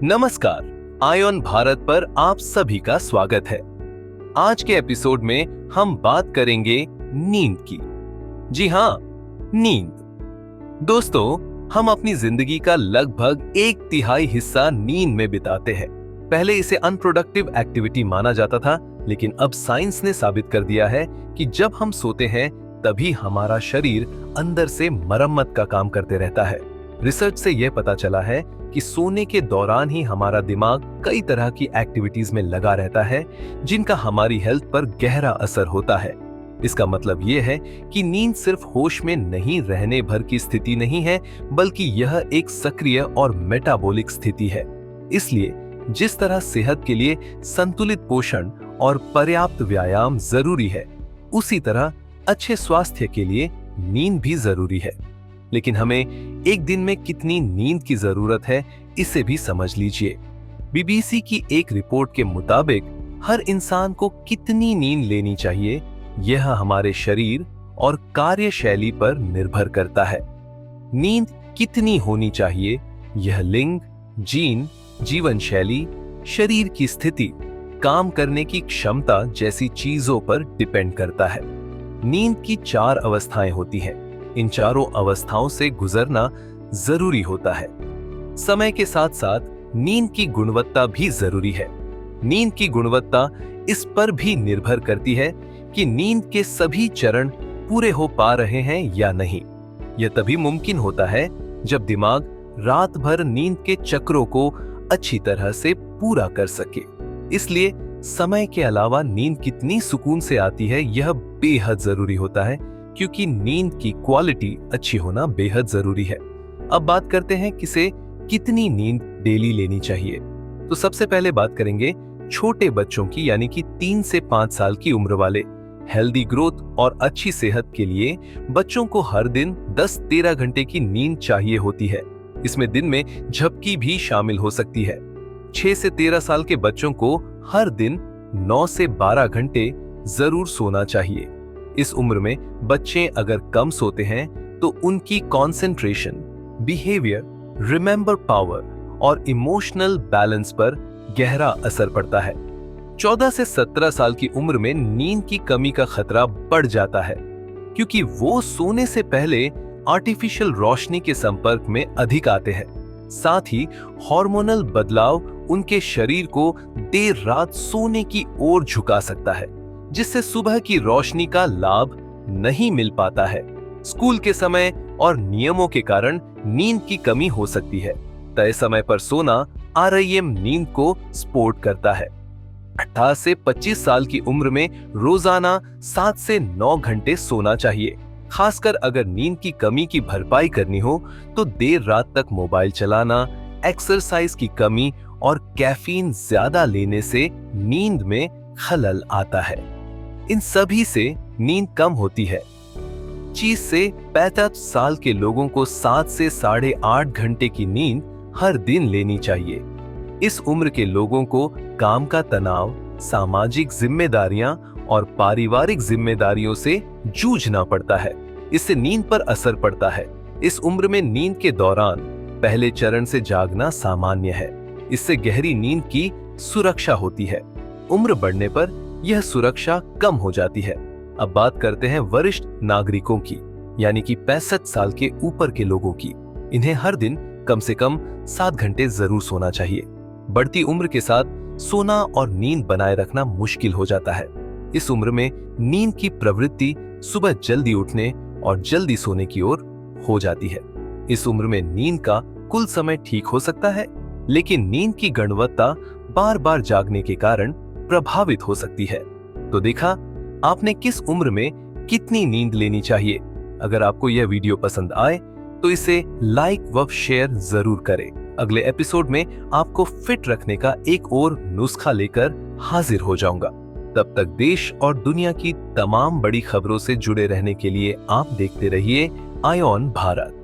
नमस्कार, आयन भारत पर आप सभी का स्वागत है। आज के एपिसोड में हम बात करेंगे नींद की। जी हाँ, नींद। दोस्तों, हम अपनी जिंदगी का लगभग 1/3 हिस्सा नींद में बिताते हैं। पहले इसे अनप्रोडक्टिव एक्टिविटी माना जाता था, लेकिन अब साइंस ने साबित कर दिया है कि जब हम सोते हैं तभी हमारा शरीर अंदर से मरम्मत का काम करते रहता है। रिसर्च से यह पता चला है कि सोने के दौरान ही हमारा दिमाग कई तरह की एक्टिविटीज में लगा रहता है, जिनका हमारी हेल्थ पर गहरा असर होता है। इसका मतलब यह है कि नींद सिर्फ होश में नहीं रहने भर की स्थिति नहीं है, बल्कि यह एक सक्रिय और मेटाबॉलिक स्थिति है। इसलिए जिस तरह सेहत के लिए संतुलित पोषण और पर्याप्त व्यायाम जरूरी है, उसी तरह अच्छे स्वास्थ्य के लिए नींद भी जरूरी है। लेकिन हमें एक दिन में कितनी नींद की जरूरत है, इसे भी समझ लीजिए। बीबीसी की एक रिपोर्ट के मुताबिक हर इंसान को कितनी नींद लेनी चाहिए, यह हमारे शरीर और कार्यशैली पर निर्भर करता है। नींद कितनी होनी चाहिए, यह लिंग, जीन, जीवन शैली, शरीर की स्थिति, काम करने की क्षमता जैसी चीजों पर डिपेंड करता है। नींद की 4 अवस्थाएं होती हैं। इन चारों अवस्थाओं से गुजरना जरूरी होता है। समय के साथ साथ नींद की गुणवत्ता भी जरूरी है। नींद की गुणवत्ता इस पर भी निर्भर करती है कि नींद के सभी चरण पूरे हो पा रहे हैं या नहीं। यह तभी मुमकिन होता है जब दिमाग रात भर नींद के चक्रों को अच्छी तरह से पूरा कर सके। इसलिए समय के अलावा नींद कितनी सुकून से आती है, यह बेहद जरूरी होता है, क्योंकि नींद की क्वालिटी अच्छी होना बेहद जरूरी है। अब बात करते हैं किसे कितनी नींद डेली लेनी चाहिए। तो सबसे पहले बात करेंगे छोटे बच्चों की, यानी कि 3 से 5 साल की उम्र वाले। हेल्दी ग्रोथ और अच्छी सेहत के लिए बच्चों को हर दिन 10-13 घंटे की नींद चाहिए होती है। इसमें दिन में झपकी भी शामिल हो सकती है। 6 से 13 साल के बच्चों को हर दिन 9 से 12 घंटे जरूर सोना चाहिए। इस उम्र में बच्चे अगर कम सोते हैं तो उनकी कंसंट्रेशन, बिहेवियर, रिमेंबर पावर और इमोशनल बैलेंस पर गहरा असर पड़ता है। 14 से 17 साल की उम्र में नींद की कमी का खतरा बढ़ जाता है, क्योंकि वो सोने से पहले आर्टिफिशियल रोशनी के संपर्क में अधिक आते हैं। साथ ही हार्मोनल बदलाव उनके शरीर को देर रात सोने की ओर झुका सकता है, जिससे सुबह की रोशनी का लाभ नहीं मिल पाता है। स्कूल के समय और नियमों के कारण नींद की कमी हो सकती है। तय समय पर सोना REM नींद को सपोर्ट करता है। 18 से 25 साल की उम्र में रोजाना 7 से 9 घंटे सोना चाहिए। खासकर अगर नींद की कमी की भरपाई करनी हो तो देर रात तक मोबाइल चलाना, एक्सरसाइज की कमी और कैफीन ज्यादा लेने से नींद में खलल आता है। इन सभी से नींद कम होती है। 25 से 35 साल के लोगों को 7 से 8.5 घंटे की नींद हर दिन लेनी चाहिए। इस उम्र के लोगों को काम का तनाव, सामाजिक जिम्मेदारियां और पारिवारिक जिम्मेदारियों से जूझना पड़ता है। इससे नींद पर असर पड़ता है। इस उम्र में नींद के दौरान पहले चरण से जागना सामान्य है। इससे गहरी नींद की सुरक्षा होती है। उम्र बढ़ने पर यह सुरक्षा कम हो जाती है। अब बात करते हैं वरिष्ठ नागरिकों की, यानी कि 65 साल के ऊपर के लोगों की। इन्हें हर दिन कम से कम 7 घंटे जरूर सोना चाहिए। बढ़ती उम्र के साथ सोना और नींद बनाए रखना मुश्किल हो जाता है। इस उम्र में नींद की प्रवृत्ति सुबह जल्दी उठने और जल्दी सोने की ओर हो जाती है। इस उम्र में नींद का कुल समय ठीक हो सकता है, लेकिन नींद की गुणवत्ता बार बार जागने के कारण प्रभावित हो सकती है। तो देखा आपने किस उम्र में कितनी नींद लेनी चाहिए। अगर आपको यह वीडियो पसंद आए तो इसे लाइक व शेयर जरूर करें। अगले एपिसोड में आपको फिट रखने का एक और नुस्खा लेकर हाजिर हो जाऊंगा। तब तक देश और दुनिया की तमाम बड़ी खबरों से जुड़े रहने के लिए आप देखते रहिए आयन भारत।